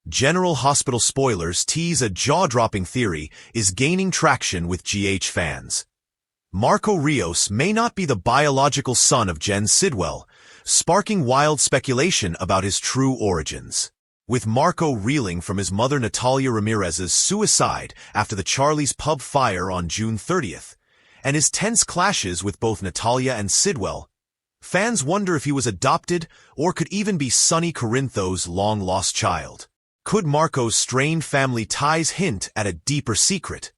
General Hospital spoilers tease a jaw-dropping theory is gaining traction with GH fans. Marco Rios may not be the biological son of Jen Sidwell, sparking wild speculation about his true origins. With Marco reeling from his mother Natalia Ramirez's suicide after the Charlie's Pub fire on June 30th, and his tense clashes with both Natalia and Sidwell, fans wonder if he was adopted or could even be Sonny Corintho's long-lost child. Could Marco's strained family ties hint at a deeper secret,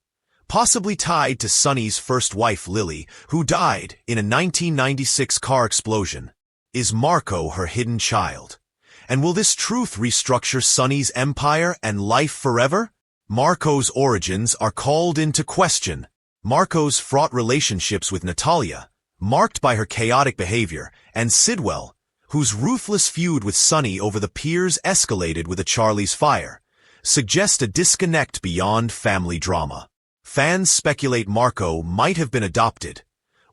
possibly tied to Sonny's first wife Lily, who died in a 1996 car explosion? Is Marco her hidden child? And will this truth restructure Sonny's empire and life forever? Marco's origins are called into question. Marco's fraught relationships with Natalia, marked by her chaotic behavior, and Sidwell, whose ruthless feud with Sonny over the piers escalated with the Charlie's fire, suggest a disconnect beyond family drama. Fans speculate Marco might have been adopted,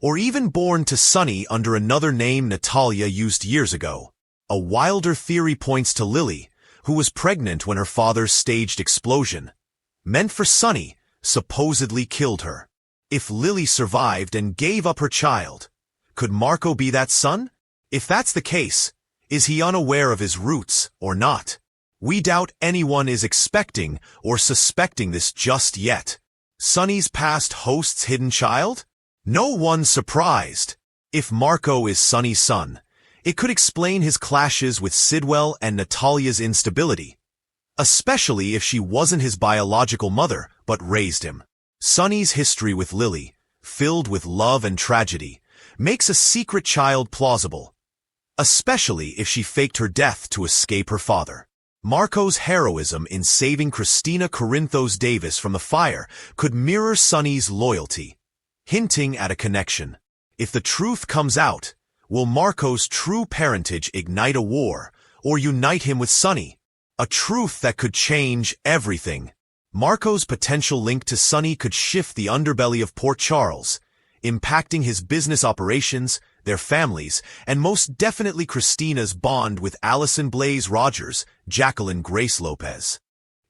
or even born to Sonny under another name Natalia used years ago. A wilder theory points to Lily, who was pregnant when her father's staged explosion, meant for Sonny, supposedly killed her. If Lily survived and gave up her child, could Marco be that son? If that's the case, is he unaware of his roots or not? We doubt anyone is expecting or suspecting this just yet. Sonny's past host's hidden child? No one's surprised. If Marco is Sonny's son, it could explain his clashes with Sidwell and Natalia's instability, especially if she wasn't his biological mother but raised him. Sonny's history with Lily, filled with love and tragedy, makes a secret child plausible, especially if she faked her death to escape her father. Marco's heroism in saving Christina Corinthos Davis from the fire could mirror Sonny's loyalty, hinting at a connection. If the truth comes out, will Marco's true parentage ignite a war or unite him with Sonny? A truth that could change everything. Marco's potential link to Sonny could shift the underbelly of Port Charles, impacting his business operations, their families, and most definitely Christina's bond with Allison Blaze Rogers, Jacqueline Grace Lopez.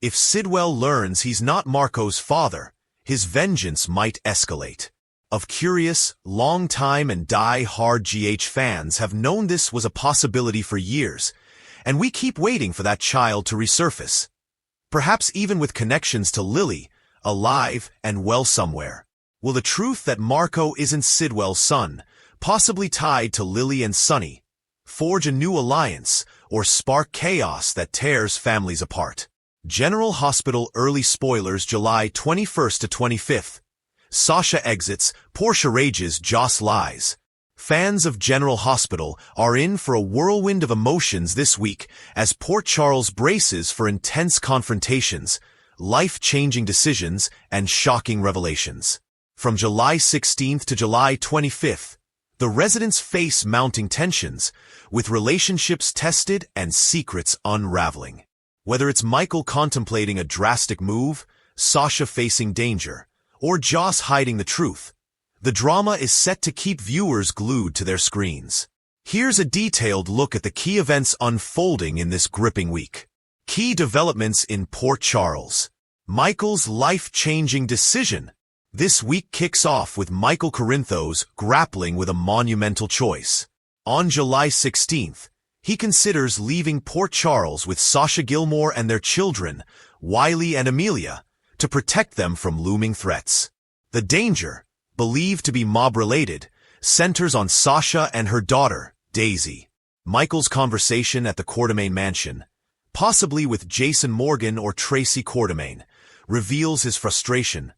If Sidwell learns he's not Marco's father, his vengeance might escalate. Of curious, long-time and die-hard GH fans have known this was a possibility for years, and we keep waiting for that child to resurface. Perhaps even with connections to Lily, alive and well somewhere. Will the truth that Marco isn't Sidwell's son, possibly tied to Lily and Sonny, forge a new alliance or spark chaos that tears families apart? General Hospital early spoilers July 21st to 25th. Sasha exits, Portia rages, Joss lies. Fans of General Hospital are in for a whirlwind of emotions this week as Port Charles braces for intense confrontations, life-changing decisions, and shocking revelations. From July 16th to July 25th, the residents face mounting tensions, with relationships tested and secrets unraveling. Whether it's Michael contemplating a drastic move, Sasha facing danger, or Joss hiding the truth, the drama is set to keep viewers glued to their screens. Here's a detailed look at the key events unfolding in this gripping week. Key developments in Port Charles. Michael's life-changing decision. This week kicks off with Michael Corinthos grappling with a monumental choice. On July 16th, he considers leaving Port Charles with Sasha Gilmore and their children, Wiley and Amelia, to protect them from looming threats. The danger, believed to be mob-related, centers on Sasha and her daughter, Daisy. Michael's conversation at the Quartermaine mansion, possibly with Jason Morgan or Tracy Quartermaine, reveals his frustration.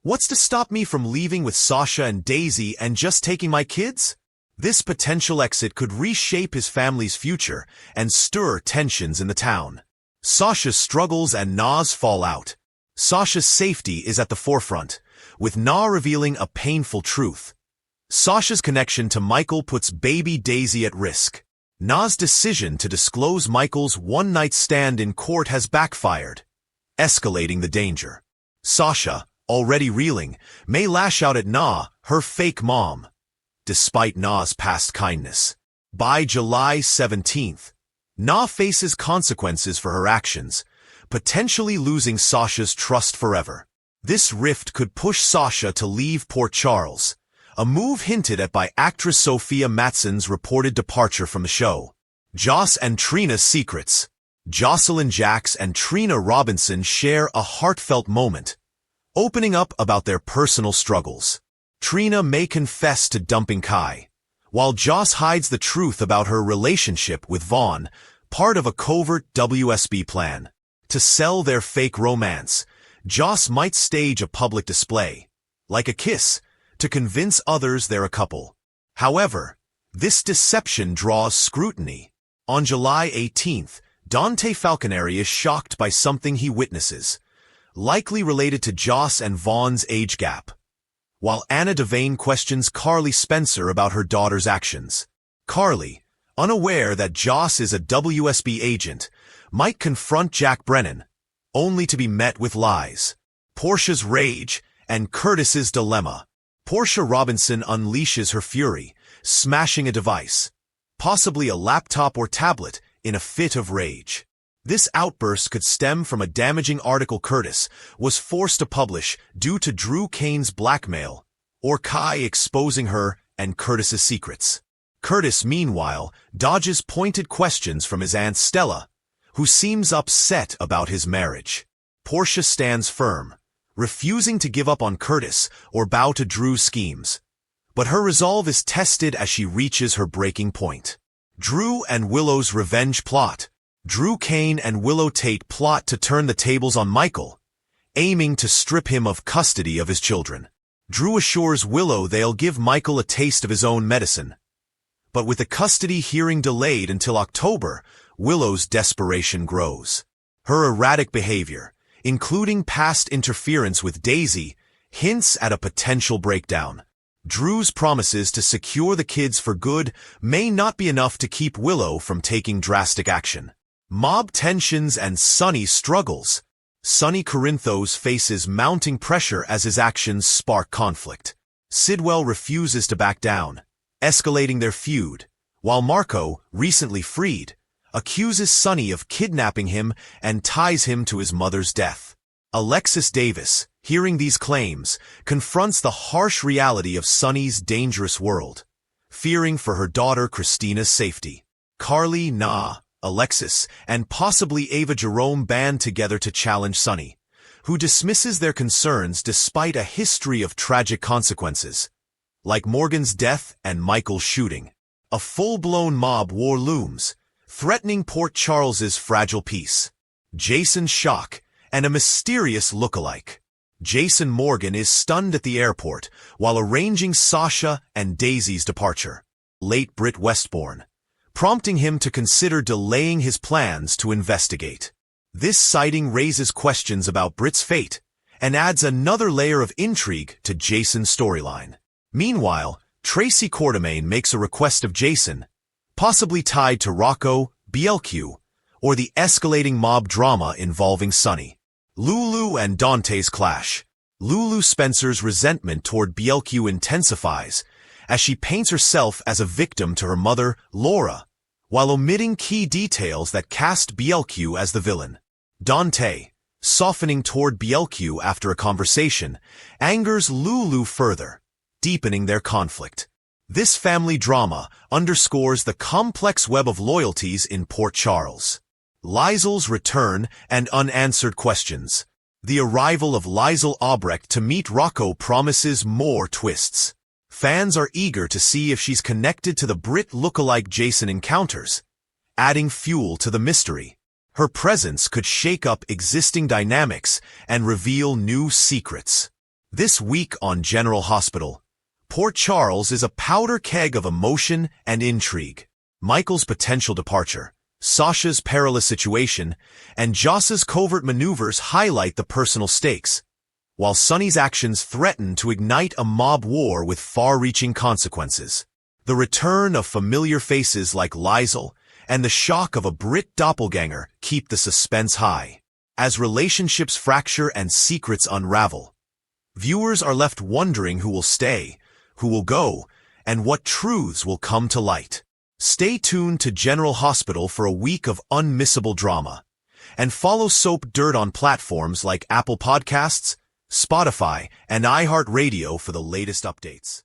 What's to stop me from leaving with Sasha and Daisy and just taking my kids? This potential exit could reshape his family's future and stir tensions in the town. Sasha's struggles and Na's fallout. Sasha's safety is at the forefront, with Na revealing a painful truth. Sasha's connection to Michael puts baby Daisy at risk. Na's decision to disclose Michael's one-night stand in court has backfired, escalating the danger. Sasha, already reeling, may lash out at Na, her fake mom, despite Na's past kindness. By July 17th, Na faces consequences for her actions, potentially losing Sasha's trust forever. This rift could push Sasha to leave Port Charles, a move hinted at by actress Sophia Matson's reported departure from the show. Joss and Trina's secrets. Jocelyn Jacks and Trina Robinson share a heartfelt moment, opening up about their personal struggles. Trina may confess to dumping Kai, while Joss hides the truth about her relationship with Vaughn, part of a covert WSB plan. To sell their fake romance, Joss might stage a public display, like a kiss, to convince others they're a couple. However, this deception draws scrutiny. On July 18th, Dante Falconeri is shocked by something he witnesses, likely related to Joss and Vaughn's age gap, while Anna Devane questions Carly Spencer about her daughter's actions. Carly, unaware that Joss is a WSB agent, might confront Jack Brennan, only to be met with lies. Portia's rage and Curtis's dilemma. Portia Robinson unleashes her fury, smashing a device, possibly a laptop or tablet, in a fit of rage. This outburst could stem from a damaging article Curtis was forced to publish due to Drew Kane's blackmail, or Kai exposing her and Curtis's secrets. Curtis, meanwhile, dodges pointed questions from his aunt Stella, who seems upset about his marriage. Portia stands firm, refusing to give up on Curtis or bow to Drew's schemes. But her resolve is tested as she reaches her breaking point. Drew and Willow's revenge plot. Drew Kane and Willow Tate plot to turn the tables on Michael, aiming to strip him of custody of his children. Drew assures Willow they'll give Michael a taste of his own medicine. But with the custody hearing delayed until October, Willow's desperation grows. Her erratic behavior, including past interference with Daisy, hints at a potential breakdown. Drew's promises to secure the kids for good may not be enough to keep Willow from taking drastic action. Mob tensions and Sonny struggles. Sonny Corinthos faces mounting pressure as his actions spark conflict. Sidwell refuses to back down, escalating their feud, while Marco, recently freed, accuses Sonny of kidnapping him and ties him to his mother's death. Alexis Davis, hearing these claims, confronts the harsh reality of Sonny's dangerous world, fearing for her daughter Christina's safety. Carly, Alexis, and possibly Ava Jerome band together to challenge Sonny, who dismisses their concerns despite a history of tragic consequences, like Morgan's death and Michael's shooting. A full-blown mob war looms, threatening Port Charles's fragile peace. Jason's shock and a mysterious look-alike. Jason Morgan is stunned at the airport while arranging Sasha and Daisy's departure. Late Britt Westbourne, prompting him to consider delaying his plans to investigate. This sighting raises questions about Britt's fate and adds another layer of intrigue to Jason's storyline. Meanwhile, Tracy Quartermain makes a request of Jason, possibly tied to Rocco, BLQ, or the escalating mob drama involving Sonny. Lulu and Dante's clash. Lulu Spencer's resentment toward BLQ intensifies as she paints herself as a victim to her mother, Laura, while omitting key details that cast BLQ as the villain. Dante, softening toward BLQ after a conversation, angers Lulu further, deepening their conflict. This family drama underscores the complex web of loyalties in Port Charles. Liesel's return and unanswered questions. The arrival of Liesel Obrecht to meet Rocco promises more twists. Fans are eager to see if she's connected to the Brit look-alike Jason encounters, adding fuel to the mystery. Her presence could shake up existing dynamics and reveal new secrets. This week on General Hospital, Port Charles is a powder keg of emotion and intrigue. Michael's potential departure, Sasha's perilous situation, and Joss's covert maneuvers highlight the personal stakes, while Sonny's actions threaten to ignite a mob war with far-reaching consequences. The return of familiar faces like Liesel and the shock of a Brit doppelganger keep the suspense high. As relationships fracture and secrets unravel, viewers are left wondering who will stay, who will go, and what truths will come to light. Stay tuned to General Hospital for a week of unmissable drama, and follow Soap Dirt on platforms like Apple Podcasts, Spotify, and iHeartRadio for the latest updates.